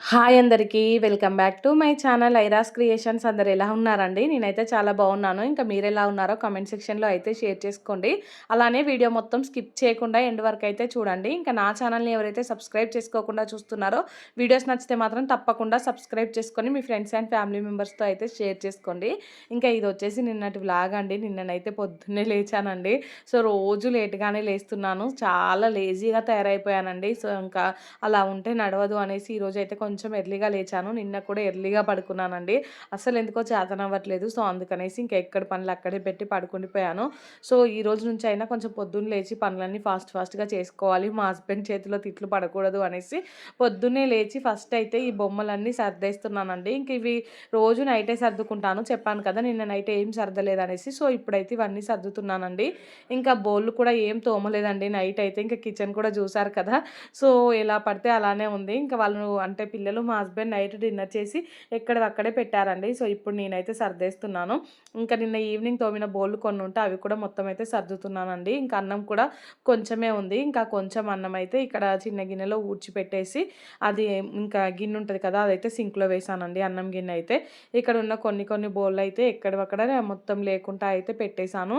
Hi అందరికీ. Welcome back to my channel Airas creations. అందరు ఎలా ఉన్నారండి? నేనైతే చాలా బాగున్నాను. ఇంకా మీరెలా ఉన్నారో కామెంట్ సెక్షన్‌లో అయితే షేర్ చేసుకోండి. అలానే వీడియో మొత్తం స్కిప్ చేయకుండా ఎండ్ వరకు అయితే చూడండి. ఇంకా నా ఛానల్‌ని ఎవరైతే సబ్స్క్రైబ్ చేసుకోకుండా చూస్తున్నారో వీడియోస్ నచ్చితే మాత్రం తప్పకుండా సబ్స్క్రైబ్ చేసుకొని మీ ఫ్రెండ్స్ అండ్ ఫ్యామిలీ మెంబర్స్‌తో అయితే షేర్ చేసుకోండి. ఇంకా ఇది వచ్చేసి నిన్నటి వ్లాగ్ అండి. నిన్ననైతే పొద్దున్నే లేచానండి. సో, రోజు లేట్‌గానే లేస్తున్నాను. చాలా లేజీగా తయారైపోయానండి. సో, ఇంకా అలా ఉంటే నడవదు అనేసి ఈరోజైతే కొంచెం ఎర్లీగా లేచాను. నిన్న కూడా ఎర్లీగా పడుకున్నానండి. అస్సలు ఎందుకో చేతనవ్వట్లేదు. సో, అందుకనేసి ఇంకా ఎక్కడి పనులు అక్కడే పెట్టి పడుకుండిపోయాను. సో, ఈ రోజు నుంచి అయినా కొంచెం పొద్దున్న లేచి పనులన్నీ ఫాస్ట్‌గా చేసుకోవాలి. మా హస్బెండ్ చేతిలో తిట్లు పడకూడదు అనేసి పొద్దున్నే లేచి ఫస్ట్ అయితే ఈ బొమ్మలన్నీ సర్దేస్తున్నానండి. ఇంక ఇవి రోజు నైటే సర్దుకుంటాను. చెప్పాను కదా! నిన్న నైట్ ఏం సర్దలేదనేసి. సో, ఇప్పుడైతే ఇవన్నీ సర్దుతున్నానండి. ఇంకా బోళ్ళు కూడా ఏం తోమలేదండి నైట్ అయితే. ఇంకా కిచెన్ కూడా చూసారు కదా! సో, ఎలా పడితే అలానే ఉంది. ఇంకా వాళ్ళు అంటే పిల్లలు, మా హస్బెండ్ నైట్ డిన్నర్ చేసి ఎక్కడివక్కడే పెట్టారండి. సో, ఇప్పుడు నేనైతే సర్దేస్తున్నాను. ఇంకా నిన్న ఈవినింగ్ తోమిన బోళ్ళు కొన్ని ఉంటే అవి కూడా మొత్తం అయితే సర్దుతున్నానండి. ఇంకా అన్నం కూడా కొంచెమే ఉంది. ఇంకా కొంచెం అన్నం అయితే ఇక్కడ చిన్న గిన్నెలో ఊడ్చిపెట్టేసి అది ఇంకా గిన్నె ఉంటది కదా! అదైతే సింక్‌లో వేశానండి అన్నం గిన్నె అయితే. ఇక్కడ ఉన్న కొన్ని బోళ్ళయితే ఎక్కడివక్కడ మొత్తం లేకుండా అయితే పెట్టేశాను.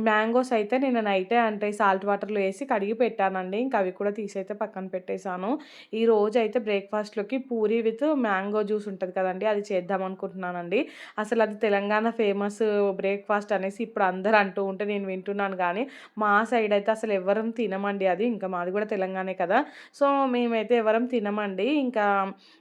మ్యాంగోస్ అయితే నిన్న నైటే అంటే సాల్ట్ వాటర్‌లో ఏసి కడిగి పెట్టానండి. ఇంకా అవి కూడా తీసైతే పక్కన పెట్టేశాను. ఈ రోజైతే బ్రేక్‌ఫాస్ట్‌లోకి పూరి విత్ మ్యాంగో జ్యూస్ ఉంటది కదండీ! అది చేద్దాం అనుకుంటున్నానండి. అసలు అది తెలంగాణ ఫేమస్ బ్రేక్‌ఫాస్ట్ అనేసి ఇప్పుడు అందరూ అంటూ ఉంటే నేను వింటున్నాను గానీ, మా సైడ్ అయితే అసలు ఎవ్వరం తినమండి అది. ఇంకా మాది కూడా తెలంగాణే కదా! సో, మేమైతే ఎవరం తినమండి. ఇంకా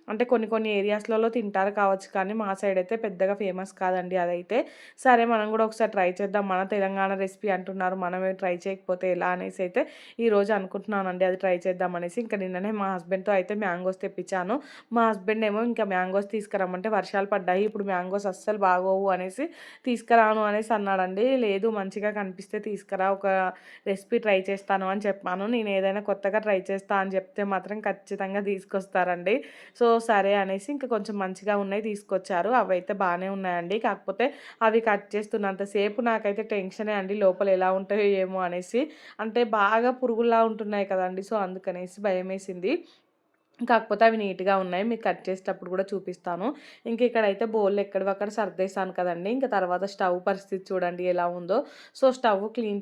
అంటే కొన్ని ఏరియాస్‌లలో తింటారు కావచ్చు కానీ, మా సైడ్ అయితే పెద్దగా ఫేమస్ కాదండి అదైతే. సరే మనం కూడా ఒకసారి ట్రై చేద్దాం. మన తెలంగాణ రెసిపీ అంటున్నారు. మనమే ట్రై చేయకపోతే ఎలా అనేసి అయితే ఈరోజు అనుకుంటున్నానండి అది ట్రై చేద్దాం అనేసి. ఇంకా నిన్ననే మా హస్బెండ్‌తో అయితే మ్యాంగోస్ తెప్పించాను. మా హస్బెండ్ ఏమో ఇంకా మ్యాంగోస్ తీసుకురమ్మంటే వర్షాలు పడ్డాయి. ఇప్పుడు మ్యాంగోస్ అస్సలు బాగోవు అనేసి తీసుకురాను అనేసి అన్నాడండి. లేదు మంచిగా కనిపిస్తే తీసుకురా, ఒక రెసిపీ ట్రై చేస్తాను అని చెప్పాను. నేను ఏదైనా కొత్తగా ట్రై చేస్తా అని చెప్తే మాత్రం ఖచ్చితంగా తీసుకొస్తారండి. సో, సరే అనేసి ఇంకా కొంచెం మంచిగా ఉన్నాయి తీసుకొచ్చారు. అవైతే బానే ఉన్నాయండి. కాకపోతే అవి కట్ చేస్తున్నంత సేపు నాకైతే టెన్షనే అండి. లోపల ఎలా ఉంటాయో ఏమో అనేసి. అంటే బాగా పురుగుల్లా ఉంటున్నాయి కదండీ! సో, అందుకనేసి భయమేసింది. కాకపోతే అవి నీట్‌గా ఉన్నాయి. మీకు కట్ చేసేటప్పుడు కూడా చూపిస్తాను. ఇంక ఇక్కడైతే బౌల్‌లో ఎక్కడివక్కడ సర్దేశాను కదండీ! ఇంక తర్వాత స్టవ్ పరిస్థితి చూడండి ఎలా ఉందో. సో, స్టవ్ క్లీన్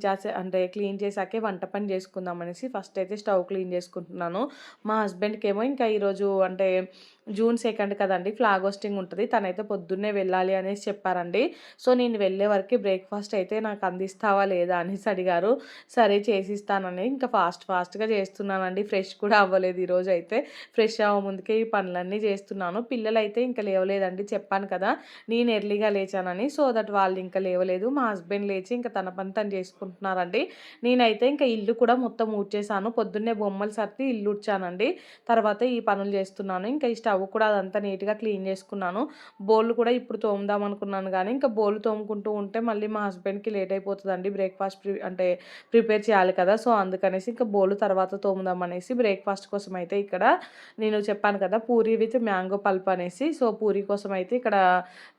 చేశాకే వంట పని చేసుకుందాం అనేసి ఫస్ట్ అయితే స్టవ్ క్లీన్ చేసుకుంటున్నాను. మా హస్బెండ్‌కేమో ఇంకా ఈరోజు అంటే జూన్ 2 కదండీ! ఫ్లాగ్ హోస్టింగ్ ఉంటది. తనైతే పొద్దున్నే వెళ్ళాలి అనేసి చెప్పారండి. సో, నేను వెళ్ళే వరకి బ్రేక్‌ఫాస్ట్ అయితే నాకు అందిస్తావా లేదా అనేసి అడిగారు. సరే చేసిస్తానని ఇంకా ఫాస్ట్‌గా చేస్తున్నానండి. ఫ్రెష్ కూడా అవ్వలేదు ఈరోజైతే. ఫ్రెష్ అవ్వముందుకే ఈ పనులన్నీ చేస్తున్నాను. పిల్లలైతే ఇంకా లేవలేదండి. చెప్పాను కదా! నేను ఎర్లీగా లేచానని. సో దట్ వాళ్ళు ఇంకా లేవలేదు. మా హస్బెండ్ లేచి ఇంకా తన పని తను చేసుకుంటున్నారండి. నేనైతే ఇంకా ఇల్లు కూడా మొత్తం ఊడ్చేసాను. పొద్దున్నే బొమ్మలు సర్ది ఇల్లు ఊడ్చానండి. తర్వాత ఈ పనులు చేస్తున్నాను. ఇంకా ఈ స్టవ్ కూడా అదంతా నీట్‌గా క్లీన్ చేసుకున్నాను. బోళ్ళు కూడా ఇప్పుడు తోముదాం అనుకున్నాను గానీ, ఇంకా బోళ్ళు తోముకుంటూ ఉంటే మళ్ళీ మా హస్బెండ్‌కి లేట్ అయిపోతదండి. బ్రేక్‌ఫాస్ట్ ప్రిపేర్ చేయాలి కదా! సో అందుకనేసి ఇంకా బోళ్ళు తర్వాత తోముదాం అనేసి బ్రేక్‌ఫాస్ట్ కోసం అయితే ఇక్కడ నేను చెప్పాను కదా! పూరి విత్ మ్యాంగో పల్ప్ అనేసి. సో, పూరి కోసం అయితే ఇక్కడ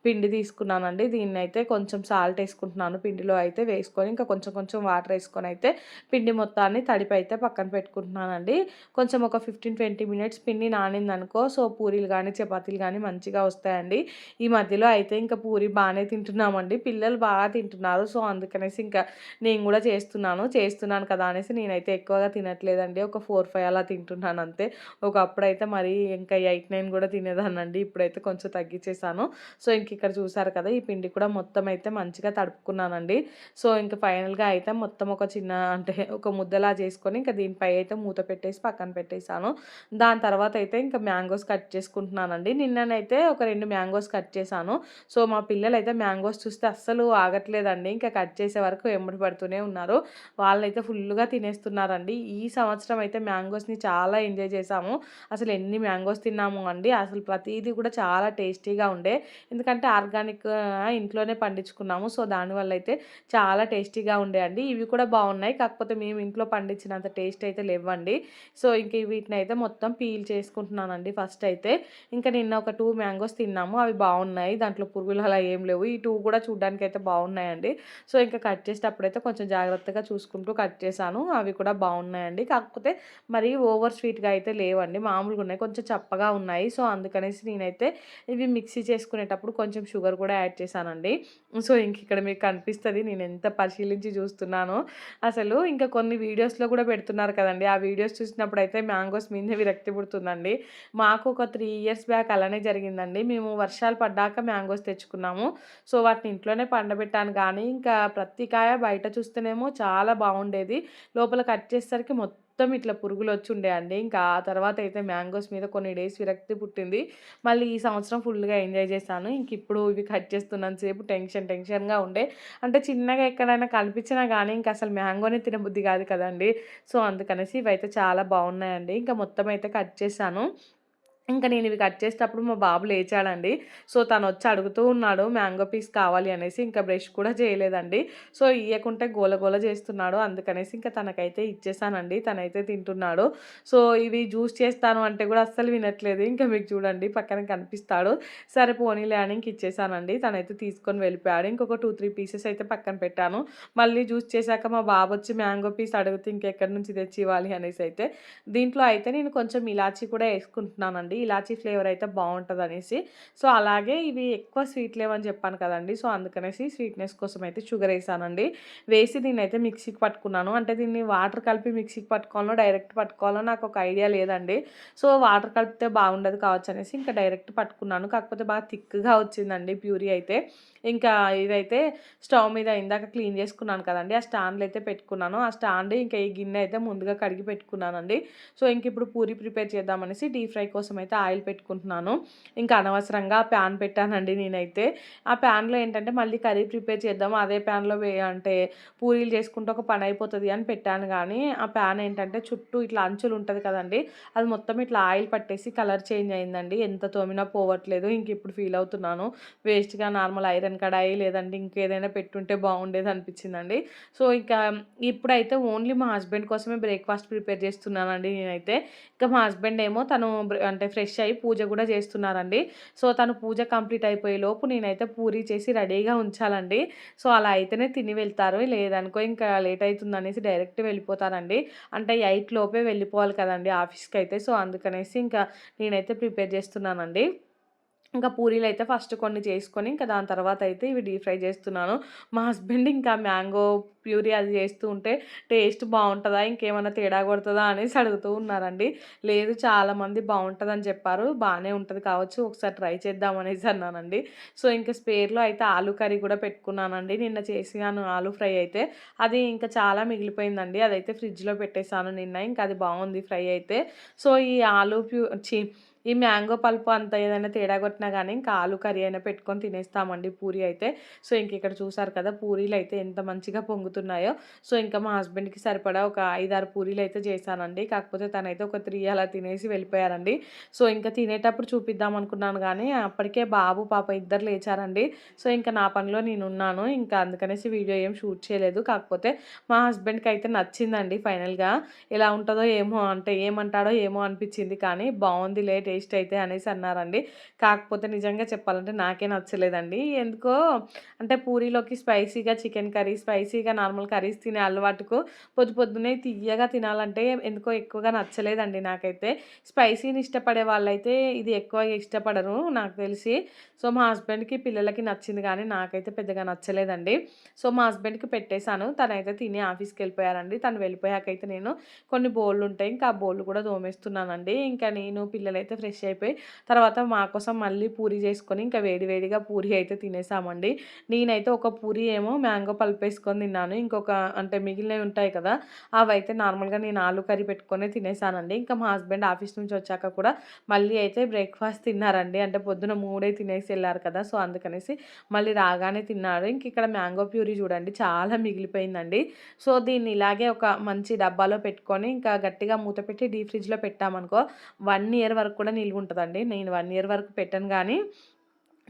పిండి తీసుకున్నానండి. దీన్నైతే కొంచెం సాల్ట్ ఏసుకుంటున్నాను. పిండిలో అయితే వేసుకొని ఇంకా కొంచెం వాటర్ ఏసుకొని అయితే పిండి మొత్తాన్ని తడిపైతే పక్కన పెట్టుకుంటున్నానండి. కొంచెం ఒక 15-20 మినిట్స్ పిండి నానిందనుకో సో, పూరీలు గానీ, చపాతీలు గానీ మంచిగా వస్తాయండి. ఈ మధ్యలో అయితే ఇంకా పూరి బానే తింటున్నామండి. పిల్లలు బాగా తింటున్నారు. సో, అందుకనేసి ఇంకా నేను గూడా చేస్తున్నాను కదా అనేసి నేనైతే ఎక్కువగా తినట్లేదండి. ఒక 4, 5 అలా తింటున్నాను అంతే. ఒకప్పుడైతే మరీ ఇంకా 8, 9 గూడా తినేదాన్నండి. ఇప్పుడైతే కొంచెం తగ్గిచ్చేసాను. సో, ఇక్కడ చూసారు కదా! ఈ పిండి కూడా మొత్తం అయితే మంచిగా తడుపుకున్నానండి. సో, ఇంక ఫైనల్‌గా అయితే మొత్తం ఒక చిన్న అంటే ఒక ముద్దలా చేసుకొని ఇంక దీనిపై అయితే మూత పెట్టేసి పక్కన పెట్టేసాను. దాని తర్వాత అయితే ఇంక మ్యాంగోస్ కట్ చేసుకుంటున్నానండి. నిన్ననైతే ఒక 2 మ్యాంగోస్ కట్ చేశాను. సో, మా పిల్లలైతే మ్యాంగోస్ చూస్తే అస్సలు ఆగట్లేదండి. ఇంకా కట్ చేసే వరకు ఎమ్మటి పడుతూనే ఉన్నారు. వాళ్ళైతే ఫుల్లుగా తినేస్తున్నారండి. ఈ సంవత్సరం అయితే మ్యాంగోస్‌ని చాలా ఎంజాయ్ చేశాము. అసలు ఎన్ని మ్యాంగోస్ తిన్నామో అండి. అసలు ప్రతీది కూడా చాలా టేస్టీగా ఉండే. ఎందుకంటే ఆర్గానిక్ ఇంట్లోనే పండించుకున్నాము. సో, దానివల్ల అయితే చాలా టేస్టీగా ఉండేయండి. ఇవి కూడా బాగున్నాయి. కాకపోతే మేము ఇంట్లో పండించినంత టేస్ట్ అయితే లేవ్వండి. సో, ఇంక వీటినైతే మొత్తం పీల్ చేసుకుంటున్నానండి ఫస్ట్ అయితే. అయితే. ఇంకా నిన్న ఒక 2 మ్యాంగోస్ తిన్నాము. అవి బాగున్నాయి. దాంట్లో పురుగులు అలా ఏం లేవు. ఈ 2 కూడా చూడ్డానికైతే బాగున్నాయండి. సో, ఇంకా కట్ చేసేటప్పుడైతే కొంచెం జాగ్రత్తగా చూసుకుంటూ కట్ చేశాను. అవి కూడా బాగున్నాయండి. కాకపోతే మరీ ఓవర్ స్వీట్‌గా అయితే లేవండి. మామూలుగా ఉన్నాయి. కొంచెం చప్పగా ఉన్నాయి. సో, అందుకనేసి నేనైతే ఇవి మిక్సీ చేసుకునేటప్పుడు కొంచెం షుగర్ కూడా యాడ్ చేశానండి. సో, ఇంకిక్కడ మీకు కనిపిస్తది నేనెంత పరిశీలించి చూస్తున్నానో. అసలు ఇంకా కొన్ని వీడియోస్‌లో కూడా పెడుతున్నారు కదండీ! ఆ వీడియోస్ చూసినప్పుడైతే మ్యాంగోస్ మీదనే విరక్తి పుడుతుందండి. మాకు ఒక 3 ఇయర్స్ బ్యాక్ అలానే జరిగిందండి. మేము వర్షాలు పడ్డాక మ్యాంగోస్ తెచ్చుకున్నాము. సో, వాటిని ఇంట్లోనే పండబెట్టాను గానీ, ఇంకా ప్రతి కాయ బయట చూస్తేనేమో చాలా బావుండేది. లోపల కట్ చేసేసరికి మొత్తం ఇట్లా పురుగులొచ్చుండే అండి. ఇంకా ఆ తర్వాతయితే మ్యాంగోస్ మీద కొన్ని డేస్ విరక్తి పుట్టింది. మళ్ళీ ఈ సంవత్సరం ఫుల్‌గా ఎంజాయ్ చేశాను. ఇంకిప్పుడు ఇవి కట్ చేస్తున్నంత సేపు టెన్షన్‌గా ఉండే. అంటే చిన్నగా ఎక్కడైనా కనిపించినా గానీ ఇంకసలు మ్యాంగోనే తినబుద్ధి కాదు కదండీ! సో, అందుకనేసి ఇవైతే చాలా బావున్నాయండి. ఇంకా మొత్తం అయితే కట్ చేశాను. ఇంకా నేనివి కట్ చేసేటప్పుడు మా బాబు లేచాడండి. సో, తనొచ్చి అడుగుతూ ఉన్నాడు మ్యాంగో పీస్ కావాలి అనేసి. ఇంకా బ్రష్ కూడా చేయలేదండి. సో, ఇయ్యకుంటే గోల చేస్తున్నాడు. అందుకనేసి ఇంకా తనకైతే ఇచ్చేసానండి. తనైతే తింటున్నాడు. సో, ఇవి జ్యూస్ చేస్తాను అంటే కూడా అస్సలు వినట్లేదు. ఇంకా మీకు చూడండి పక్కన కనిపిస్తాడు. సరే పోనీలే అని ఇంక ఇచ్చేసానండి. తనైతే తీసుకొని వెళ్ళిపోయాడు. ఇంకొక 2, 3 పీసెస్ అయితే పక్కన పెట్టాను. మళ్ళీ జ్యూస్ చేశాక మా బాబొచ్చి మ్యాంగో పీస్ అడిగితే ఇంకెక్కడి నుంచి తెచ్చి ఇవ్వాలి అనేసైతే. దీంట్లో అయితే నేను కొంచెం ఇలాచీ కూడా యేసుకుంటున్నానండి. ఇలాచీ ఫ్లేవర్ అయితే బావుంటదనేసి. సో, అలాగే ఇవి ఎక్కువ స్వీట్ లేవని చెప్పాను కదండీ! సో, అందుకనేసి స్వీట్‌నెస్ కోసం అయితే షుగరేసానండి. వేసి దీన్నైతే మిక్సీకి పట్టుకున్నాను. అంటే దీన్ని వాటర్ కలిపి మిక్సీకి పట్టుకోవాలో, డైరెక్ట్ పట్టుకోవాలో నాకొక ఐడియా లేదండి. సో, వాటర్ కలిపితే బాగుండదు కావచ్చనేసి ఇంకా డైరెక్ట్ పట్టుకున్నాను. కాకపోతే బాగా థిక్‌గా వచ్చిందండి ప్యూరీ అయితే. ఇంకా ఇదైతే స్టవ్ మీద ఇందాక క్లీన్ చేసుకున్నాను కదండీ! ఆ స్టాండ్‌లో అయితే పెట్టుకున్నాను. ఆ స్టాండ్ ఇంకా ఈ గిన్నె అయితే ముందుగా కడిగి పెట్టుకున్నానండి. సో, ఇంకిప్పుడు పూరి ప్రిపేర్ చేద్దామనేసి డీప్ ఫ్రై కోసం అయితే ఆయిల్ పెట్టుకుంటున్నాను. ఇంకా అనవసరంగా ప్యాన్ పెట్టానండి నేనైతే. ఆ ప్యాన్‌లో ఏంటంటే మళ్ళీ కర్రీ ప్రిపేర్ చేద్దాం అదే ప్యాన్‌లో అంటే పూరీలు చేసుకుంటే ఒక పని అయిపోతది అని పెట్టాను గానీ, ఆ ప్యాన్ ఏంటంటే చుట్టూ ఇట్లా అంచులు ఉంటది కదండీ! అది మొత్తం ఇట్లా ఆయిల్ పట్టేసి కలర్ చేంజ్ అయిందండి. ఎంత తోమినా పోవట్లేదు. ఇంకిప్పుడు ఫీల్ అవుతున్నాను. వేస్ట్‌గా నార్మల్ ఐరన్ కడాయి లేదంటే ఇంకేదైనా పెట్టుంటే బాగుండేదనిపించిందండి. సో, ఇంకా ఇప్పుడైతే ఓన్లీ మా హస్బెండ్ కోసమే బ్రేక్‌ఫాస్ట్ ప్రిపేర్ చేస్తున్నానండి నేనైతే. ఇంకా మా హస్బెండ్ ఏమో తను అంటే ఫ్రెష్ అయ్యి పూజ కూడా చేస్తున్నారండి. సో, తను పూజ కంప్లీట్ అయిపోయేలోపు నేనైతే పూరి చేసి రెడీగా ఉంచాలండి. సో, అలా అయితేనే తిని వెళ్తారు. లేదనుకో ఇంకా లేట్ అయితుందనేసి డైరెక్ట్ వెళ్ళిపోతారండి. అంటే 8 లోపే వెళ్ళిపోవాలి కదండీ ఆఫీస్‌కైతే. సో, అందుకనేసి ఇంకా నేనైతే ప్రిపేర్ చేస్తున్నానండి. ఇంకా పూరీలైతే ఫస్ట్ కొన్ని చేసుకొని, ఇంకా దాని తర్వాతయితే ఇవి డీప్ ఫ్రై చేస్తున్నాను. మా హస్బెండ్ ఇంకా మ్యాంగో ప్యూరీ అది చేస్తూ ఉంటే, "టేస్ట్ బావుంటదా? ఇంకేమన్నా తేడా కొడతదా?" అనేసి అడుగుతూ ఉన్నారండి. లేదు చాలామంది బావుంటదని చెప్పారు. బానే ఉంటది కావచ్చు. ఒకసారి ట్రై చేద్దాం అనేసి అన్నానండి. సో, ఇంక స్పేర్‌లో అయితే ఆలు కర్రీ కూడా పెట్టుకున్నానండి. నిన్న చేశాను ఆలు ఫ్రై అయితే. అది ఇంకా చాలా మిగిలిపోయిందండి. అదైతే ఫ్రిడ్జ్‌లో పెట్టేసాను నిన్న. ఇంకా అది బావుంది ఫ్రై అయితే. సో, ఈ ఆలు ఈ మ్యాంగో పల్పు అంత ఏదైనా తేడా కొట్టినా గానీ, ఇంకా ఆలు కర్రీ అయినా పెట్టుకొని తినేస్తామండి పూరి అయితే. సో, ఇంకిక్కడ చూసారు కదా! పూరీలైతే ఎంత మంచిగా పొంగుతున్నాయో. సో, ఇంకా మా హస్బెండ్‌కి సరిపడా ఒక 5, 6 పూరీలైతే చేశానండి. కాకపోతే తనైతే ఒక 3 అలా తినేసి వెళ్ళిపోయారండి. సో, ఇంకా తినేటప్పుడు చూపిద్దాం అనుకున్నాను గానీ, అప్పటికే బాబు, పాప ఇద్దరు లేచారండి. సో, ఇంకా నా పనిలో నేనున్నాను. ఇంకా అందుకనేసి వీడియో ఏం షూట్ చేయలేదు. కాకపోతే మా హస్బెండ్‌కైతే నచ్చిందండి ఫైనల్‌గా. ఎలా ఉంటదో ఏమో అంటే ఏమంటాడో ఏమో అనిపిచ్చింది. కానీ బావుందిలే టేస్ట్ అయితే అనేసి అన్నారండి. కాకపోతే నిజంగా చెప్పాలంటే నాకే నచ్చలేదండి. ఎందుకో అంటే పూరీలోకి స్పైసీగా చికెన్ కర్రీ, స్పైసీగా నార్మల్ కర్రీస్ తినే అలవాటుకు పొద్దున్నే తియ్యగా తినాలంటే ఎందుకో ఎక్కువగా నచ్చలేదండి నాకైతే. స్పైసీని ఇష్టపడే వాళ్ళైతే ఇది ఎక్కువ ఇష్టపడరు నాకు తెలిసి. సో, మా హస్బెండ్‌కి, పిల్లలకి నచ్చింది గానీ నాకైతే పెద్దగా నచ్చలేదండి. సో, మా హస్బెండ్‌కి పెట్టేసాను. తనైతే తిని ఆఫీస్‌కెళ్ళిపోయారండి. తను వెళ్ళిపోయాకైతే నేను కొన్ని బోళ్ళుంటాయి. ఇంకా ఆ బోళ్ళు కూడా తోమేస్తున్నానండి. ఇంకా నేను, పిల్లలైతే ఫ్రెష్ అయిపోయి తర్వాత మా కోసం మళ్ళీ పూరి చేసుకొని ఇంకా వేడి వేడిగా పూరి అయితే తినేసామండి. నేనైతే ఒక పూరి ఏమో మ్యాంగో పల్పేసుకొని తిన్నాను. ఇంకొక అంటే మిగిలినవి ఉంటాయి కదా! అవైతే నార్మల్‌గా నేను ఆలు కర్రీ పెట్టుకొనే తినేసానండి. ఇంకా మా హస్బెండ్ ఆఫీస్ నుంచి వచ్చాక కూడా మళ్ళీ అయితే బ్రేక్‌ఫాస్ట్ తిన్నారండి. అంటే పొద్దున 3 తినేసి ఎళ్లారు కదా! సో, అందుకనేసి మళ్ళీ రాగానే తిన్నాడు. ఇంక ఇక్కడ మ్యాంగో ప్యూరీ చూడండి చాలా మిగిలిపోయిందండి. సో, దీన్ని ఇలాగే ఒక మంచి డబ్బాలో పెట్టుకొని ఇంకా గట్టిగా మూత పెట్టి డీప్ ఫ్రిడ్జ్‌లో పెట్టామనుకో 1 ఇయర్ వరకు కూడా నిల్వుంటదండి. నేను 1 ఇయర్ వరకు పెట్టను గానీ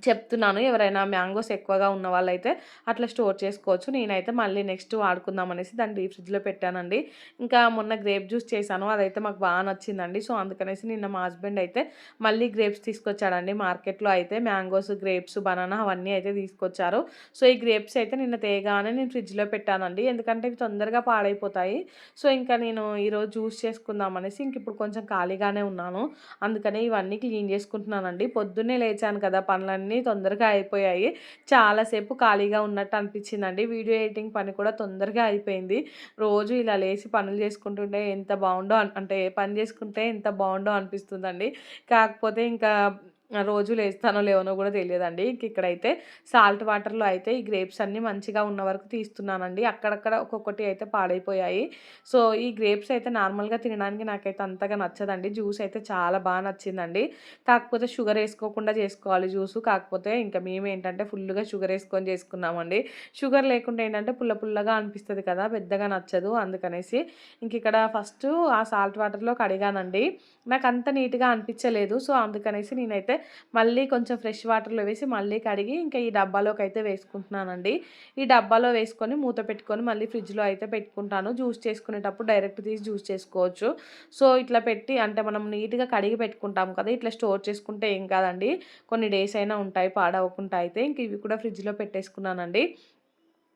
చెప్తున్నాను. ఎవరైనా మ్యాంగోస్ ఎక్కువగా ఉన్న వాళ్ళైతే అట్లా స్టోర్ చేసుకోవచ్చు. నేనైతే మళ్ళీ నెక్స్ట్ వాడుకుందాం అనేసి దాన్ని డీప్ ఫ్రిడ్జ్‌లో పెట్టానండి. ఇంకా మొన్న గ్రేప్ జ్యూస్ చేశాను. అదైతే మాకు బా నచ్చిందండి. సో, అందుకనేసి నిన్న మా హస్బెండ్ అయితే మళ్ళీ గ్రేప్స్ తీసుకొచ్చాడండి. మార్కెట్‌లో అయితే మ్యాంగోస్, గ్రేప్స్, బనానా అవన్నీ అయితే తీసుకొచ్చారు. సో, ఈ గ్రేప్స్ అయితే నిన్న తేగానే నేను ఫ్రిడ్జ్‌లో పెట్టానండి. ఎందుకంటే ఇవి తొందరగా పాడైపోతాయి. సో, ఇంకా నేను ఈరోజు జ్యూస్ చేసుకుందాం అనేసి ఇంకిప్పుడు కొంచెం ఖాళీగానే ఉన్నాను. అందుకనే ఇవన్నీ క్లీన్ చేసుకుంటున్నానండి. పొద్దున్నే లేచాను కదా! పనులన్నీ తొందరగా అయిపోయాయి. చాలా సేపు ఖాళీగా ఉన్నట్టు అనిపించిందండి. వీడియో ఎడిటింగ్ పని కూడా తొందరగా అయిపోయింది. రోజు ఇలా లేసి పనులు చేసుకుంటుంటే ఎంత బావుండో అంటే ఏ పని చేసుకుంటే ఎంత బావుండో అనిపిస్తుందండి. కాకపోతే ఇంకా రోజు లేస్తానో లేవనో కూడా తెలియదండి. ఇక్కడైతే సాల్ట్ వాటర్‌లో అయితే ఈ గ్రేప్స్ అన్నీ మంచిగా ఉన్న వరకు తీస్తున్నానండి. అక్కడక్కడ ఒక్కొక్కటి అయితే పాడైపోయాయి. సో, ఈ గ్రేప్స్ అయితే నార్మల్‌గా తినడానికి నాకైతే అంతగా నచ్చదండి. జ్యూస్ అయితే చాలా బా నచ్చిందండి. కాకపోతే షుగర్ ఏసుకోకుండా చేసుకోవాలి జ్యూసు. కాకపోతే ఇంకా మేమేంటంటే ఫుల్లుగా షుగర్ ఏసుకొని చేసుకున్నామండి. షుగర్ లేకుండా ఏంటంటే పుల్ల పుల్లగా అనిపిస్తది కదా! పెద్దగా నచ్చదు. అందుకనేసి ఇంకిక్కడ ఫస్టు ఆ సాల్ట్ వాటర్‌లో కడిగానండి. నాకంత నీట్‌గా అనిపించలేదు. సో, అందుకనేసి నేనైతే మళ్ళీ కొంచెం ఫ్రెష్ వాటర్‌లో వేసి మళ్ళీ కడిగి ఇంకా ఈ డబ్బాలోకైతే వేసుకుంటున్నానండి. ఈ డబ్బాలో వేసుకొని మూత పెట్టుకొని మళ్ళీ ఫ్రిడ్జ్‌లో అయితే పెట్టుకుంటాను. జ్యూస్ చేసుకునేటప్పుడు డైరెక్ట్ తీసి జ్యూస్ చేసుకోవచ్చు. సో, ఇట్లా పెట్టి అంటే మనం నీట్‌గా కడిగి పెట్టుకుంటాం కదా! ఇట్లా స్టోర్ చేసుకుంటే ఏం కాదండి. కొన్ని డేస్ అయినా ఉంటాయి పాడవకుండా అయితే. ఇంక ఇవి కూడా ఫ్రిడ్జ్‌లో పెట్టేసుకున్నానండి.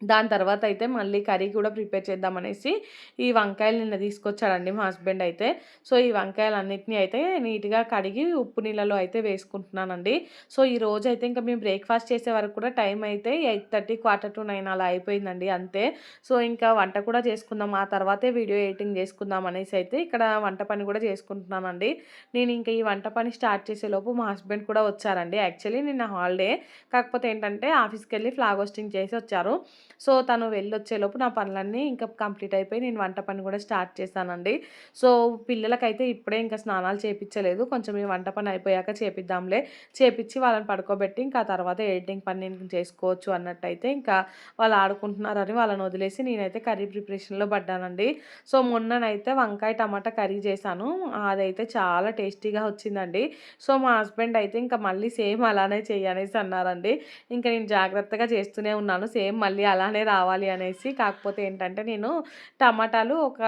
దాని తర్వాతయితే మళ్ళీ కర్రీ కూడా ప్రిపేర్ చేద్దామనేసి ఈ వంకాయలు నిన్న తీసుకొచ్చాడండి మా హస్బెండ్ అయితే. సో, ఈ వంకాయలన్నిటిని అయితే నీట్‌గా కడిగి ఉప్పు నీళ్ళలో అయితే వేసుకుంటున్నానండి. సో, ఈరోజైతే ఇంక మేము బ్రేక్‌ఫాస్ట్ చేసే వరకు కూడా టైం అయితే 8:30, 8:45 అలా అయిపోయిందండి అంతే. సో, ఇంకా వంట కూడా చేసుకుందాం. ఆ తర్వాతే వీడియో ఎడిటింగ్ చేసుకుందాం అనేసి అయితే ఇక్కడ వంట పని కూడా చేసుకుంటున్నానండి. నేను ఇంక ఈ వంట పని స్టార్ట్ చేసేలోపు మా హస్బెండ్ కూడా వచ్చారండి. యాక్చువల్లీ నిన్న హాలిడే. కాకపోతే ఏంటంటే ఆఫీస్‌కెళ్ళి ఫ్లాగ్ హోస్టింగ్ చేసి వచ్చారు. సో, తను వెళ్ళొచ్చేలోపు నా పనులన్నీ ఇంకా కంప్లీట్ అయిపోయి నేను వంట పని కూడా స్టార్ట్ చేశానండి. సో, పిల్లలకైతే ఇప్పుడే ఇంకా స్నానాలు చేపిచ్చలేదు. కొంచెం ఈ వంట పని అయిపోయాక చేపిద్దాంలే. చేపిచ్చి వాళ్ళని పడుకోబెట్టి ఇంకా ఆ తర్వాత ఎడిటింగ్ పని నేను చేసుకోవచ్చు అన్నట్టయితే ఇంకా వాళ్ళు ఆడుకుంటున్నారని వాళ్ళని వదిలేసి నేనైతే కర్రీ ప్రిపరేషన్‌లో పడ్డానండి. సో, మొన్ననైతే వంకాయ టమాటా కర్రీ చేశాను. అదైతే చాలా టేస్టీగా వచ్చిందండి. సో, మా హస్బెండ్ అయితే ఇంకా మళ్ళీ సేమ్ అలానే చెయ్యి అనేసి అన్నారండి. ఇంక నేను జాగ్రత్తగా చేస్తూనే ఉన్నాను. సేమ్ మళ్ళీ అలానే రావాలి అనేసి. కాకపోతే ఏంటంటే నేను టమాటాలు ఒక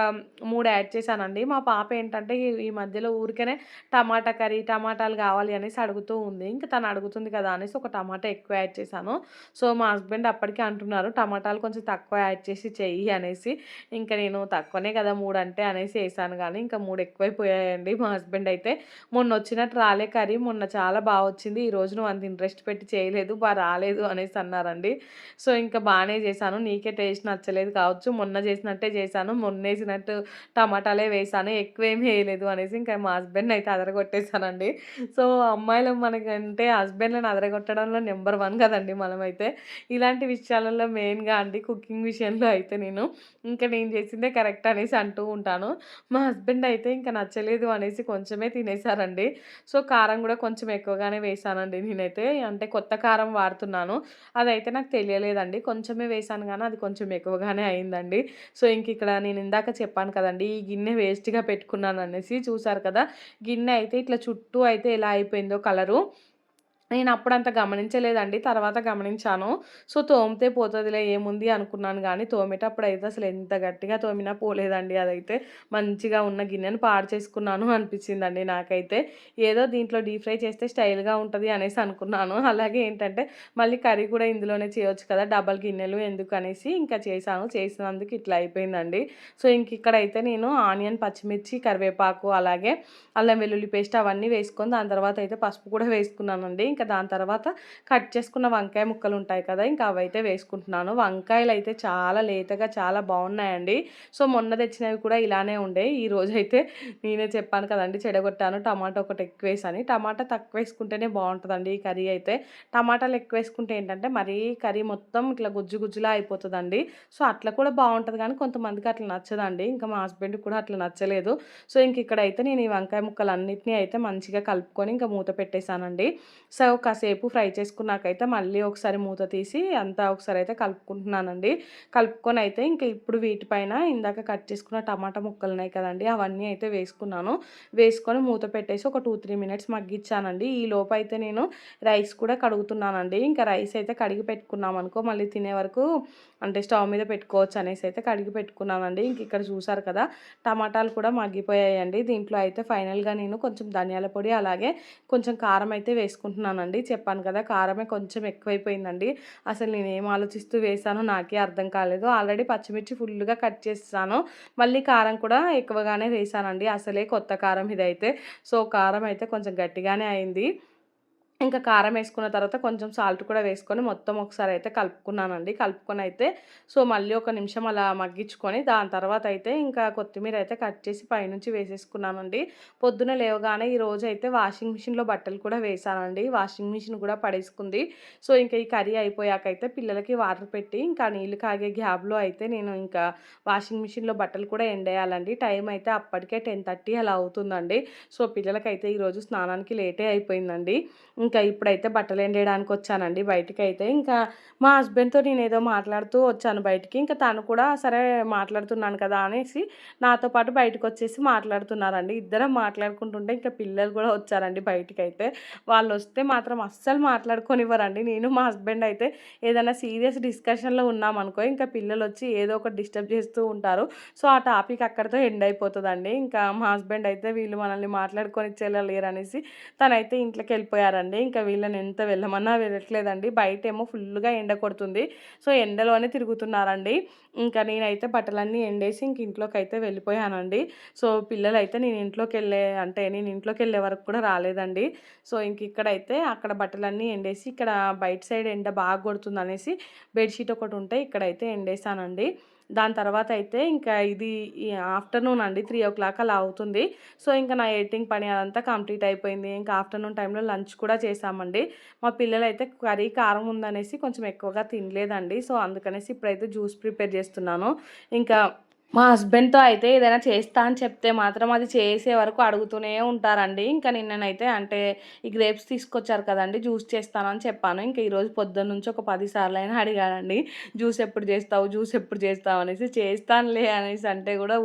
3 యాడ్ చేశానండి. మా పాప ఏంటంటే ఈ మధ్యలో ఊరికనే టమాటా కర్రీ, టమాటాలు కావాలి అనేసి అడుగుతూ ఉంది. ఇంక తను అడుగుతుంది కదా అనేసి ఒక టమాటా ఎక్కువ యాడ్ చేశాను. సో, మా హస్బెండ్ అప్పటికే అంటున్నారు టమాటాలు కొంచెం తక్కువ యాడ్ చేసి చెయ్యి అనేసి. ఇంక నేను తక్కువనే కదా 3 అంటే అనేసి ఏశాను గానీ ఇంకా 3 ఎక్కువైపోయాయండి. మా హస్బెండ్ అయితే మొన్నొచ్చినట్టు రాలే కర్రీ మొన్న చాలా బా వచ్చింది. ఈరోజు నువ్వు అంత ఇంట్రెస్ట్ పెట్టి చేయలేదు. రాలేదు అనేసి అన్నారండి. సో, ఇంక బానే చేశాను. నీకే టేస్ట్ నచ్చలేదు కావచ్చు. మొన్న చేసినట్టే చేశాను. మొన్నేసినట్టు టమాటాలే వేశాను. ఎక్కువేమి వేయలేదు అనేసి ఇంకా మా హస్బెండ్‌నయితే అదరగొట్టేసానండి. సో, అమ్మాయిలు మనకంటే హస్బెండ్‌లని అదరగొట్టడంలో నంబర్ 1 కదండీ మనమైతే. ఇలాంటి విషయాలలో మెయిన్‌గా అండి కుకింగ్ విషయంలో అయితే నేను చేసిందే కరెక్ట్ అనేసి అంటూ ఉంటాను. మా హస్బెండ్ అయితే ఇంక నచ్చలేదు అనేసి కొంచెమే తినేసారండి. సో, కారం గూడా కొంచెం ఎక్కువగానే వేశానండి నేనైతే. అంటే కొత్త కారం వాడుతున్నాను. అదైతే నాకు తెలియలేదండి. కొంచెమే వేశాను గానీ అది కొంచెం ఎక్కువగానే అయిందండి. సో, ఇంకిక్కడ నేను ఇందాక చెప్పాను కదండీ! ఈ గిన్నె వేస్ట్‌గా పెట్టుకున్నాననేసి. చూసారు కదా! గిన్నె అయితే ఇట్లా చుట్టూ అయితే ఎలా అయిపోయిందో కలరు. నేనప్పుడంత గమనించలేదండి. తర్వాత గమనించాను. సో, తోమితే పోతదిలే ఏముంది అనుకున్నాను గానీ, తోమేటప్పుడైతే అసలెంత గట్టిగా తోమినా పోలేదండి అదైతే. మంచిగా ఉన్న గిన్నెను పాడు చేసుకున్నాను అనిపిచ్చిందండి నాకైతే. ఏదో దీంట్లో డీప్ ఫ్రై చేస్తే స్టైల్‌గా ఉంటది అనేసి అనుకున్నాను. అలాగే ఏంటంటే, మళ్ళీ కర్రీ కూడా ఇందులోనే చేయొచ్చు కదా! డబల్ గిన్నెలు ఎందుకనేసి ఇంకా చేశాను. చేసినందుకు ఇట్లా అయిపోయిందండి. సో, ఇంకిక్కడైతే నేను ఆనియన్, పచ్చిమిర్చి, కరివేపాకు అలాగే అల్లం వెల్లుల్లి పేస్ట్ అవన్నీ వేసుకొని దాని తర్వాత అయితే పసుపు కూడా వేసుకున్నానండి. ఇంకా దాని తర్వాత కట్ చేసుకున్న వంకాయ ముక్కలుంటాయి కదా! ఇంకా అవైతే వేసుకుంటున్నాను. వంకాయలైతే చాలా లేతగా చాలా బావున్నాయండి. సో, మొన్న తెచ్చినవి కూడా ఇలానే ఉండే. ఈరోజైతే నేనే చెప్పాను కదండీ చెడగొట్టాను. టమాటా ఒకటి ఎక్కువేసని. టమాటా తక్కువేసుకుంటేనే బావుంటదండి ఈ కర్రీ అయితే. టమాటాలు ఎక్కువేసుకుంటే ఏంటంటే మరీ కర్రీ మొత్తం ఇట్లా గుజ్జు గుజ్జులా అయిపోతదండి. సో, అట్లా కూడా బావుంటది కానీ కొంతమందికి అట్లా నచ్చదండి. ఇంకా మా హస్బెండ్‌కి కూడా అట్లా నచ్చలేదు. సో, ఇంకిక్కడైతే నేను ఈ వంకాయ ముక్కలన్నిటిని అయితే మంచిగా కలుపుకొని ఇంకా మూత పెట్టేసానండి. సో, కాసేపు ఫ్రై చేసుకున్నాకైతే మళ్ళీ ఒకసారి మూత తీసి అంతా ఒకసారి అయితే కలుపుకుంటున్నానండి. కలుపుకొని అయితే ఇంక ఇప్పుడు వీటిపైన ఇందాక కట్ చేసుకున్న టమాటా ముక్కలున్నాయి కదండీ! అవన్నీ అయితే వేసుకున్నాను. వేసుకొని మూత పెట్టేసి ఒక 2, 3 మినిట్స్ మగ్గిచ్చానండి. ఈ లోపైతే నేను రైస్ కూడా కడుగుతున్నానండి. ఇంకా రైస్ అయితే కడిగి పెట్టుకున్నామనుకో మళ్ళీ తినే వరకు అంటే స్టవ్ మీద పెట్టుకోవచ్చు అనేసి అయితే కడిగి పెట్టుకున్నానండి. ఇంక ఇక్కడ చూసారు కదా! టమాటాలు కూడా మగ్గిపోయాయండి. దీంట్లో అయితే ఫైనల్‌గా నేను కొంచెం ధనియాల పొడి అలాగే కొంచెం కారం అయితే వేసుకుంటున్నానండి. చెప్పాను కదా! కారమే కొంచెం ఎక్కువైపోయిందండి. అసలు నేనేం ఆలోచిస్తూ వేశానో నాకే అర్థం కాలేదు. ఆల్రెడీ పచ్చిమిర్చి ఫుల్‌గా కట్ చేసేసాను. మళ్ళీ కారం కూడా ఎక్కువగానే వేశానండి. అసలే కొత్త కారం ఇదైతే. సో, కారం అయితే కొంచెం గట్టిగానే అయింది. ఇంకా కారం వేసుకున్న తర్వాత కొంచెం సాల్ట్ కూడా వేసుకొని మొత్తం ఒకసారి అయితే కలుపుకున్నానండి. కలుపుకొని అయితే సో, మళ్ళీ ఒక నిమిషం అలా మగ్గించుకొని దాని తర్వాత అయితే ఇంకా కొత్తిమీర అయితే కట్ చేసి పైనుంచి వేసేసుకున్నానండి. పొద్దున లేవగానే ఈరోజైతే వాషింగ్ మిషన్‌లో బట్టలు కూడా వేశానండి. వాషింగ్ మిషన్ కూడా పడేసుకుంది. సో, ఇంకా ఈ కర్రీ అయిపోయాకైతే పిల్లలకి వాటర్ పెట్టి ఇంకా నీళ్ళు కాగే గ్యాప్‌లో అయితే నేను ఇంకా వాషింగ్ మిషన్‌లో బట్టలు కూడా ఎండేయాలండి. టైం అయితే అప్పటికే 10:30 అలా అవుతుందండి. సో, పిల్లలకైతే ఈరోజు స్నానానికి లేటే అయిపోయిందండి. ఇంకా ఇప్పుడైతే బట్టలు ఎండేయడానికి వచ్చానండి బయటికైతే. ఇంకా మా హస్బెండ్‌తో నేనేదో మాట్లాడుతూ వచ్చాను బయటికి. ఇంకా తను కూడా సరే మాట్లాడుతున్నాను కదా అనేసి నాతో పాటు బయటకొచ్చేసి మాట్లాడుతున్నారండి. ఇద్దరం మాట్లాడుకుంటుంటే ఇంకా పిల్లలు కూడా వచ్చారండి బయటికైతే. వాళ్ళొస్తే మాత్రం అస్సలు మాట్లాడుకోనివ్వరండి. నేను మా హస్బెండ్ అయితే ఏదైనా సీరియస్ డిస్కషన్‌లో ఉన్నామనుకో ఇంకా పిల్లలొచ్చి ఏదో ఒకటి డిస్టర్బ్ చేస్తూ ఉంటారు. సో, ఆ టాపిక్ అక్కడితో ఎండ్ అయిపోతదండి. ఇంకా మా హస్బెండ్ అయితే వీళ్ళు మనల్ని మాట్లాడుకోనిచ్చేలా లేరనేసి తనైతే ఇంట్లోకెళ్ళిపోయారండి. ఇంకా వీళ్ళని ఎంత వెళ్ళమన్నా వెళ్ళట్లేదండి. బయటేమో ఫుల్లుగా ఎండ కొడుతుంది. సో, ఎండలోనే తిరుగుతున్నారండి. ఇంకా నేనైతే బట్టలన్నీ ఎండేసి ఇంక ఇంట్లోకైతే వెళ్ళిపోయానండి. సో, పిల్లలైతే నేను ఇంట్లోకెళ్ళే వరకు కూడా రాలేదండి. సో, ఇంక ఇక్కడైతే అక్కడ బట్టలన్నీ ఎండేసి ఇక్కడ బయట సైడ్ ఎండ బాగా కొడుతుందనేసి బెడ్‌షీట్ ఒకటుంటే ఇక్కడైతే ఎండేసానండి. దాని తర్వాత అయితే ఇంకా ఇది ఈ ఆఫ్టర్‌నూన్ అండి 3:00 అలా అవుతుంది. సో, ఇంక నా ఎడిటింగ్ పని అదంతా కంప్లీట్ అయిపోయింది. ఇంకా ఆఫ్టర్‌నూన్ టైంలో లంచ్ కూడా చేశామండి. మా పిల్లలైతే కర్రీ కారం ఉందనేసి కొంచెం ఎక్కువగా తినలేదండి. సో, అందుకనేసి ఇప్పుడైతే జ్యూస్ ప్రిపేర్ చేస్తున్నాను. ఇంకా మా హస్బెండ్‌తో అయితే ఏదైనా చేస్తా అని చెప్తే మాత్రం అది చేసే వరకు అడుగుతూనే ఉంటారండి. ఇంకా నిన్ననైతే అంటే ఈ గ్రేప్స్ తీసుకొచ్చారు కదండీ! జ్యూస్ చేస్తానని చెప్పాను. ఇంక ఈరోజు పొద్దున్నుంచి ఒక 10 సార్లైనా అడిగాడండి. జ్యూస్ ఎప్పుడు చేస్తావు? జ్యూస్ ఎప్పుడు చేస్తావు? అనేసి చేస్తానులే అనేసి అంటే కూడా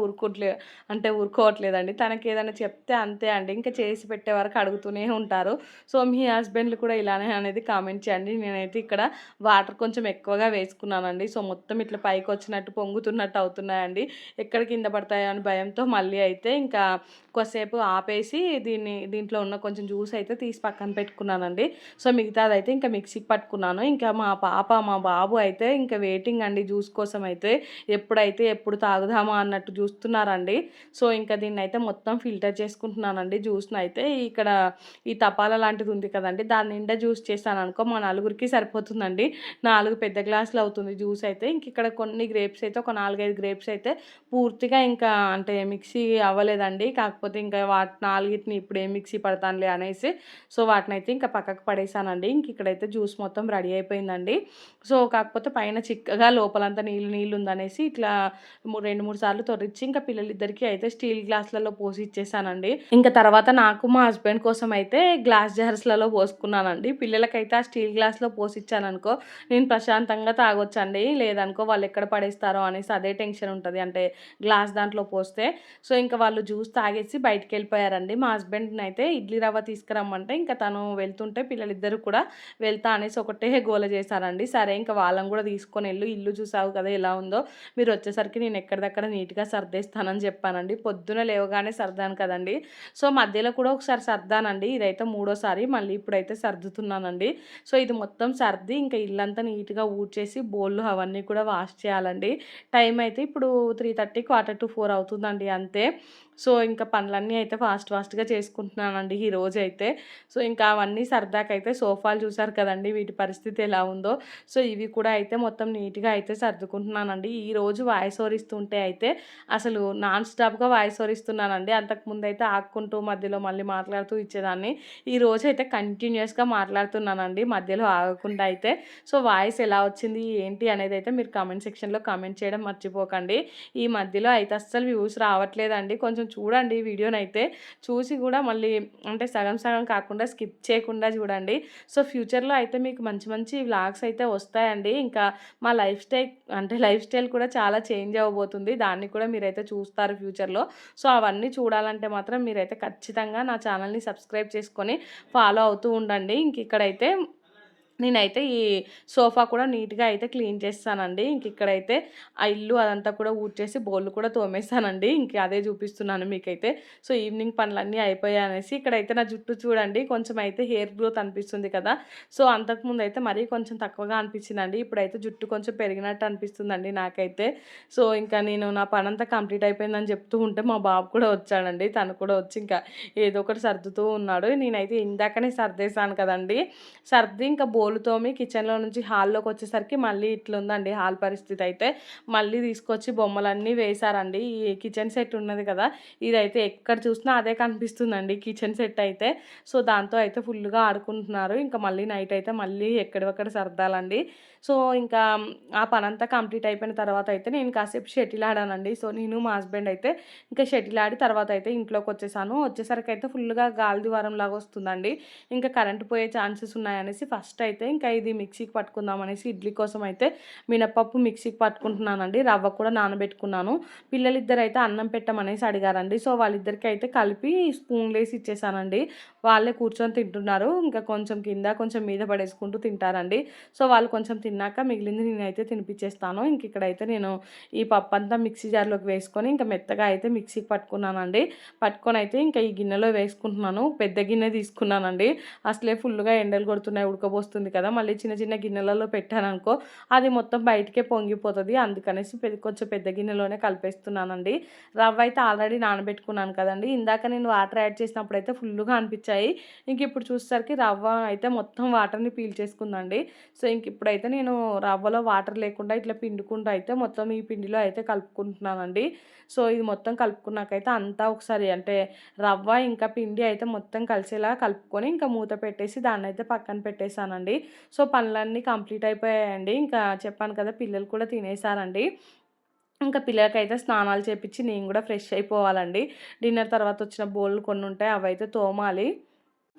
ఊరుకోవట్లేదండి. తనకేదైనా చెప్తే అంతే అండి. ఇంకా చేసి పెట్టే వరకు అడుగుతూనే ఉంటారు. సో, మీ హస్బెండ్‌లు కూడా ఇలానే అనేది కామెంట్ చేయండి. నేనైతే ఇక్కడ వాటర్ కొంచెం ఎక్కువగా వేసుకున్నానండి. సో, మొత్తం ఇట్లా పైకొచ్చినట్టు పొంగుతున్నట్టు అవుతున్నాయండి. ఎక్కడ కింద పడతాయో అని భయంతో మళ్ళీ అయితే ఇంకా కొద్దిసేపు ఆపేసి దీంట్లో ఉన్న కొంచెం జ్యూస్ అయితే తీసి పక్కన పెట్టుకున్నానండి. సో, మిగతాదైతే ఇంకా మిక్సీకి పట్టుకున్నాను. ఇంకా మా బాబు అయితే ఇంకా వెయిటింగ్ అండి జ్యూస్ కోసం అయితే. ఎప్పుడు తాగుదామా అన్నట్టు చూస్తున్నారండి. సో, ఇంకా దీన్నైతే మొత్తం ఫిల్టర్ చేసుకుంటున్నానండి జ్యూస్‌నైతే. ఇక్కడ ఈ తపాలా లాంటిది ఉంది కదండీ! దాని నిండా జ్యూస్ చేశాననుకో మా నలుగురికి సరిపోతుందండి. 4 పెద్ద గ్లాసులు అవుతుంది జ్యూస్ అయితే. ఇంక ఇక్కడ కొన్ని గ్రేప్స్ అయితే ఒక 4, 5 గ్రేప్స్ అయితే పూర్తిగా ఇంకా అంటే మిక్సీ అవ్వలేదండి. కాకపోతే ఇంకా నాలుగిటిని ఇప్పుడేం మిక్సీ పడతానులే అనేసి సో, వాటినైతే ఇంకా పక్కకు పడేసానండి. ఇంక ఇక్కడైతే జ్యూస్ మొత్తం రెడీ అయిపోయిందండి. సో, కాకపోతే పైన చిక్కగా లోపలంతా నీళ్ళు నీళ్ళు ఉందనేసి ఇట్లా 2, 3 సార్లు తొర్రిచ్చి ఇంకా పిల్లలిద్దరికీ అయితే స్టీల్ గ్లాసులలో పోసి ఇచ్చేసానండి. ఇంక తర్వాత నాకు మా హస్బెండ్ కోసం అయితే గ్లాస్ జార్స్‌లలో పోసుకున్నానండి. పిల్లలకైతే ఆ స్టీల్ గ్లాస్‌లో పోసిచ్చాననుకో నేను ప్రశాంతంగా తాగొచ్చండి. లేదనుకో వాళ్ళెక్కడ పడేస్తారో అనేసి అదే టెన్షన్ ఉంటది. అంటే గ్లాస్ దాంట్లో పోస్తే. సో, ఇంక వాళ్ళు జ్యూస్ తాగేసి బయటికెళ్ళిపోయారండి. మా హస్బెండ్‌నయితే ఇడ్లీ రవ్వ తీసుకురమ్మంటే ఇంక తను వెళ్తుంటే పిల్లలిద్దరూ కూడా వెళ్తా అనేసి ఒకటే గోల చేశారండి. సరే ఇంక వాళ్ళని కూడా తీసుకొనెళ్ళు. ఇల్లు చూసావు కదా ఎలా ఉందో. మీరొచ్చేసరికి నేను ఎక్కడిదక్కడ నీట్‌గా సర్దేస్తానని చెప్పానండి. పొద్దున లేవగానే సర్దాను కదండీ! సో, మధ్యలో కూడా ఒకసారి సర్దానండి. ఇదైతే మూడోసారి. మళ్ళీ ఇప్పుడైతే సర్దుతున్నానండి. సో, ఇది మొత్తం సర్ది ఇంకా ఇల్లంతా నీట్‌గా ఊడ్చేసి బోళ్ళు అవన్నీ కూడా వాష్ చేయాలండి. టైం అయితే ఇప్పుడు 3:30, 4:45 అవుతుందండి అంతే. సో, ఇంకా పనులన్నీ అయితే ఫాస్ట్‌గా చేసుకుంటున్నానండి ఈరోజైతే. సో, ఇంకా అవన్నీ సర్దాకైతే సోఫాలు చూసారు కదండీ! వీటి పరిస్థితి ఎలా ఉందో. సో, ఇవి కూడా అయితే మొత్తం నీట్‌గా అయితే సర్దుకుంటున్నానండి. ఈరోజు వాయిస్ ఓవర్ ఇస్తుంటే అయితే అసలు నాన్ స్టాప్‌గా వాయిస్ ఓవర్ ఇస్తున్నానండి. అంతకుముందయితే ఆగుకుంటూ మధ్యలో మళ్ళీ మాట్లాడుతూ ఇచ్చేదాన్ని. ఈరోజైతే కంటిన్యూయస్‌గా మాట్లాడుతున్నానండి మధ్యలో ఆగకుండా అయితే. సో, వాయిస్ ఎలా వచ్చింది ఏంటి అనేదైతే మీరు కామెంట్ సెక్షన్‌లో కామెంట్ చేయడం మర్చిపోకండి. ఈ మధ్యలో అయితే అస్సలు వ్యూస్ రావట్లేదండి. కొంచెం చూడండి వీడియోనైతే. చూసి కూడా మళ్ళీ అంటే సగం సగం కాకుండా స్కిప్ చేయకుండా చూడండి. సో ఫ్యూచర్‌లో అయితే మీకు మంచి మంచి వ్లాగ్స్ అయితే వస్తాయండి. ఇంకా మా లైఫ్ స్టైల్ కూడా చాలా చేంజ్ అవ్వబోతుంది. దాన్ని కూడా మీరైతే చూస్తారు ఫ్యూచర్‌లో. సో అవన్నీ చూడాలంటే మాత్రం మీరైతే ఖచ్చితంగా నా ఛానల్‌ని సబ్స్క్రైబ్ చేసుకొని ఫాలో అవుతూ ఉండండి. ఇంక ఇక్కడైతే నేనైతే ఈ సోఫా కూడా నీట్‌గా అయితే క్లీన్ చేస్తానండి. ఇక్కడైతే ఆ ఇల్లు అదంతా కూడా ఊడ్చేసి బోళ్ళు కూడా తోమేసానండి. ఇంక అదే చూపిస్తున్నాను మీకైతే. సో ఈవినింగ్ పనులన్నీ అయిపోయాయనేసి ఇక్కడైతే నా జుట్టు చూడండి కొంచెం అయితే హెయిర్ గ్రోత్ అనిపిస్తుంది కదా! సో అంతకుముందు అయితే మరీ కొంచెం తక్కువగా అనిపించిందండి. ఇప్పుడైతే జుట్టు కొంచెం పెరిగినట్టు అనిపిస్తుందండి నాకైతే. సో ఇంకా నేను నా పనంతా కంప్లీట్ అయిపోయిందని చెప్తూ ఉంటే మా బాబు కూడా వచ్చాడండి. తను కూడా వచ్చి ఇంకా ఏదో ఒకటి సర్దుతూ ఉన్నాడు. నేనైతే ఇందాకనే సర్దేశాను కదండీ! సర్ది ఇంకా బోళ్ళు తోమి కిచెన్‌లో నుంచి హాల్‌లోకి వచ్చేసరికి మళ్ళీ ఇట్లుందండి హాల్ పరిస్థితి అయితే. మళ్ళీ తీసుకొచ్చి బొమ్మలన్నీ వేశారండి. ఈ కిచెన్ సెట్ ఉన్నది కదా! ఇదైతే ఎక్కడ చూసినా అదే కనిపిస్తుందండి కిచెన్ సెట్ అయితే. సో దాంతో అయితే ఫుల్‌గా ఆడుకుంటున్నారు. ఇంకా మళ్ళీ నైట్ అయితే మళ్ళీ ఎక్కడివక్కడ సర్దాలండి. సో ఇంకా ఆ పనంతా కంప్లీట్ అయిపోయిన తర్వాత అయితే నేను కాసేపు షటిల్ ఆడానండి. సో నేను మా హస్బెండ్ అయితే ఇంకా షటిల్ ఆడి తర్వాత అయితే ఇంట్లోకి వచ్చేసాను. వచ్చేసరికి అయితే ఫుల్‌గా గాలి ద్వారంలాగా వస్తుందండి. ఇంకా కరెంట్ పోయే ఛాన్సెస్ ఉన్నాయనేసి ఫస్ట్ అయితే ఇంకా ఇది మిక్సీకి పట్టుకుందాం అనేసి ఇడ్లీ కోసం అయితే మినపప్పు మిక్సీకి పట్టుకుంటున్నానండి. రవ్వ కూడా నానబెట్టుకున్నాను. పిల్లలిద్దరు అయితే అన్నం పెట్టమనేసి అడిగారండి. సో వాళ్ళిద్దరికీ అయితే కలిపి స్పూన్‌లో వేసి ఇచ్చేసానండి. వాళ్ళే కూర్చొని తింటున్నారు. ఇంకా కొంచెం కింద కొంచెం మీద పడేసుకుంటూ తింటారండి. సో వాళ్ళు కొంచెం తిన్నాక మిగిలింది నేనైతే తినిపించేస్తాను. ఇక్కడైతే నేను ఈ పప్పు అంతా మిక్సీ జార్లోకి వేసుకొని ఇంకా మెత్తగా అయితే మిక్సీకి పట్టుకున్నానండి. పట్టుకొని అయితే ఇంకా ఈ గిన్నెలో వేసుకుంటున్నాను. పెద్ద గిన్నె తీసుకున్నానండి. అసలే ఫుల్‌గా ఎండలు కొడుతున్నాయి, ఉడకబోస్తుంది కదా! మళ్ళీ చిన్న చిన్న గిన్నెలలో పెట్టాననుకో అది మొత్తం బయటికే పొంగిపోతది. అందుకనేసి కొంచెం పెద్ద గిన్నెలోనే కలిపేస్తున్నానండి. రవ్వ అయితే ఆల్రెడీ నానబెట్టుకున్నాను కదండీ! ఇందాక నేను వాటర్ యాడ్ చేసినప్పుడైతే ఫుల్‌గా అనిపించాయి. ఇప్పుడు చూసేసరికి రవ్వ అయితే మొత్తం వాటర్‌ని పీల్చేసుకుందండి. సో ఇప్పుడైతే నేను రవ్వలో వాటర్ లేకుండా ఇట్లా పిండుకుంటూ అయితే మొత్తం ఈ పిండిలో అయితే కలుపుకుంటున్నానండి. సో ఇది మొత్తం కలుపుకున్నాకైతే అంతా ఒకసారి అంటే రవ్వ ఇంకా పిండి అయితే మొత్తం కలిసేలా కలుపుకొని ఇంకా మూత పెట్టేసి దాన్నైతే పక్కన పెట్టేసానండి. సో పనులన్నీ కంప్లీట్ అయిపోయాయండి. ఇంకా చెప్పాను కదా! పిల్లలు కూడా తినేసారండి. ఇంకా పిల్లలకైతే స్నానాలు చేపిచ్చి నేను కూడా ఫ్రెష్ అయిపోవాలండి. డిన్నర్ తర్వాత వచ్చిన బోళ్ళు కొన్ని ఉంటాయి అవైతే తోమాలి.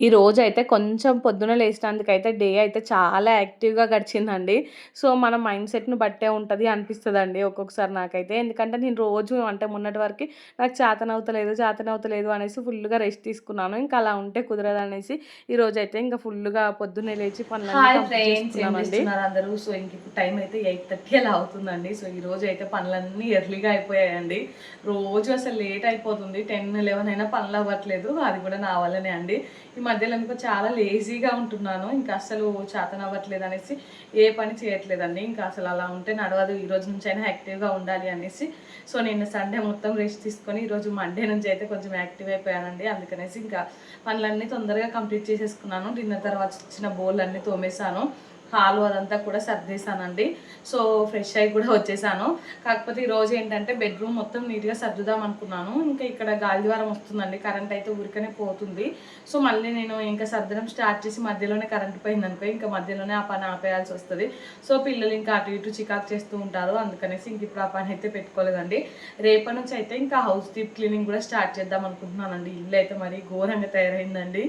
ఈ రోజైతే కొంచెం పొద్దున లేసినందుకైతే డే అయితే చాలా యాక్టివ్‌గా గడిచిందండి. సో, మన మైండ్ సెట్‌ని బట్టే ఉంటది అనిపిస్తదండి ఒక్కొక్కసారి నాకైతే. ఎందుకంటే నేను రోజు అంటే మొన్నటి వరకి నాకు చేతనవుతలేదు అనేసి ఫుల్‌గా రెస్ట్ తీసుకున్నాను. ఇంకా అలా ఉంటే కుదరదనేసి ఈరోజైతే ఇంకా ఫుల్‌గా పొద్దున్నే లేచి పనులన్నీ కంప్లీట్ చేసుకున్నానండి. అందరూ. సో, ఇప్పుడు టైం అయితే 8:30 అలా అవుతుందండి. సో, ఈరోజైతే పనులన్నీ ఎర్లీగా అయిపోయాయండి. రోజు అసలు లేట్ అయిపోతుంది. 10, 11 అయినా పనులు అవ్వట్లేదు. అది కూడా నా వల్లనే అండి. ఈ మధ్యలో ఎందుకో చాలా లేజీగా ఉంటున్నాను. ఇంకా అసలు చేతనవ్వట్లేదు అనేసి ఏ పని చేయట్లేదండి. ఇంకా అసలు అలా ఉంటే నడవదు. ఈరోజు నుంచి అయినా యాక్టివ్‌గా ఉండాలి అనేసి. సో నేను సండే మొత్తం రెస్ట్ తీసుకొని ఈరోజు మండే నుంచి అయితే కొంచెం యాక్టివ్ అయిపోయానండి. అందుకనేసి ఇంకా పనులన్నీ తొందరగా కంప్లీట్ చేసేసుకున్నాను. డిన్నర్ తర్వాత వచ్చిన బోళ్ళన్నీ తోమేసాను. హాలు అదంతా కూడా సర్దేశానండి. సో ఫ్రెష్ అయ్యి కూడా వచ్చేసాను. కాకపోతే ఈరోజు ఏంటంటే బెడ్రూమ్ మొత్తం నీట్‌గా సర్దుదాం అనుకున్నాను. ఇంకా ఇక్కడ గాలిద్వారం వస్తుందండి. కరెంట్ అయితే ఊరికనే పోతుంది. సో మళ్ళీ నేను ఇంకా సర్దడం స్టార్ట్ చేసి మధ్యలోనే కరెంట్ పోయిందనుకో ఇంకా మధ్యలోనే ఆ పని ఆపేయాల్సి వస్తది. సో పిల్లలు ఇంకా అటు ఇటు చికాకు చేస్తూ ఉంటారు. అందుకనేసి ఇంక ఇప్పుడు ఆ పని అయితే పెట్టుకోలేదండి. రేపటి నుంచి అయితే ఇంకా హౌస్ డీప్ క్లీనింగ్ కూడా స్టార్ట్ చేద్దాం అనుకుంటున్నానండి. ఇల్లు అయితే మరీ ఘోరంగా తయారైందండి.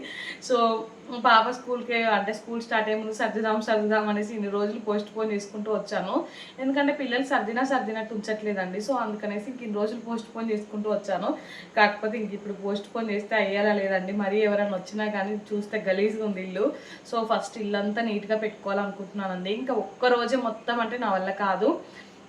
సో పాప స్కూల్ స్టార్ట్ అయ్యే ముందు సర్దుదాం అనేసి ఇన్ని రోజులు పోస్ట్ పోన్ చేసుకుంటూ వచ్చాను. ఎందుకంటే పిల్లలు సర్దినట్టు ఉంచట్లేదండి. సో అందుకనేసి ఇన్ని రోజులు పోస్ట్ పోన్ చేసుకుంటూ వచ్చాను. కాకపోతే ఇప్పుడు పోస్ట్ పోన్ చేస్తే అయ్యేలా లేదండి. మరీ ఎవరైనా వచ్చినా కానీ చూస్తే గలీజ్గా ఉంది ఇల్లు. సో ఫస్ట్ ఇల్లంతా నీట్గా పెట్టుకోవాలనుకుంటున్నానండి. ఇంకా ఒక్కరోజే మొత్తం అంటే నా వల్ల కాదు.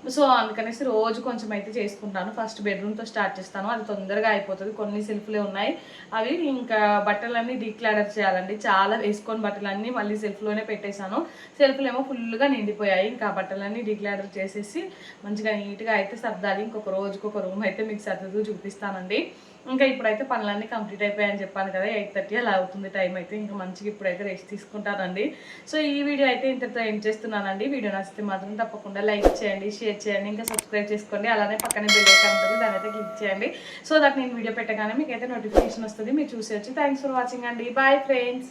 సో అందుకనేసి రోజు కొంచెం అయితే చేసుకుంటాను. ఫస్ట్ బెడ్రూమ్తో స్టార్ట్ చేస్తాను. అది తొందరగా అయిపోతుంది. కొన్ని సెల్ఫ్లే ఉన్నాయి. అవి ఇంకా బట్టలన్నీ డీక్లాడర్ చేయాలండి. చాలా వేసుకొని బట్టలన్నీ మళ్ళీ సెల్ఫ్లోనే పెట్టేశాను. సెల్ఫ్లు ఏమో ఫుల్గా నిండిపోయాయి. ఇంకా బట్టలన్నీ డీక్లాడర్ చేసేసి మంచిగా నీట్గా అయితే సర్దాలి. ఇంకొక రోజుకి ఒక రూమ్ అయితే మీకు సర్దుతూ చూపిస్తానండి. ఇంకా ఇప్పుడైతే పనులన్నీ కంప్లీట్ అయిపోయాయని చెప్పాను కదా, 8:30 అలా అవుతుంది టైం అయితే. ఇంకా మంచిగా ఇప్పుడైతే రెస్ట్ తీసుకుంటానండి. సో ఈ వీడియో అయితే ఇంతటితో ఎండ్ చేస్తున్నానండి. వీడియో నచ్చితే మాత్రం తప్పకుండా లైక్ చేయండి, షేర్ చేయండి, ఇంకా సబ్స్క్రైబ్ చేసుకోండి. అలానే పక్కనే బెల్ ఐకాన్ ఉంటుంది, దాని అయితే క్లిక్ చేయండి. సో దట్ నేను వీడియో పెట్టగానే మీకు అయితే నోటిఫికేషన్ వస్తుంది, మీరు చూసేయచ్చు. థ్యాంక్స్ ఫర్ వాచింగ్ అండి. Bye friends.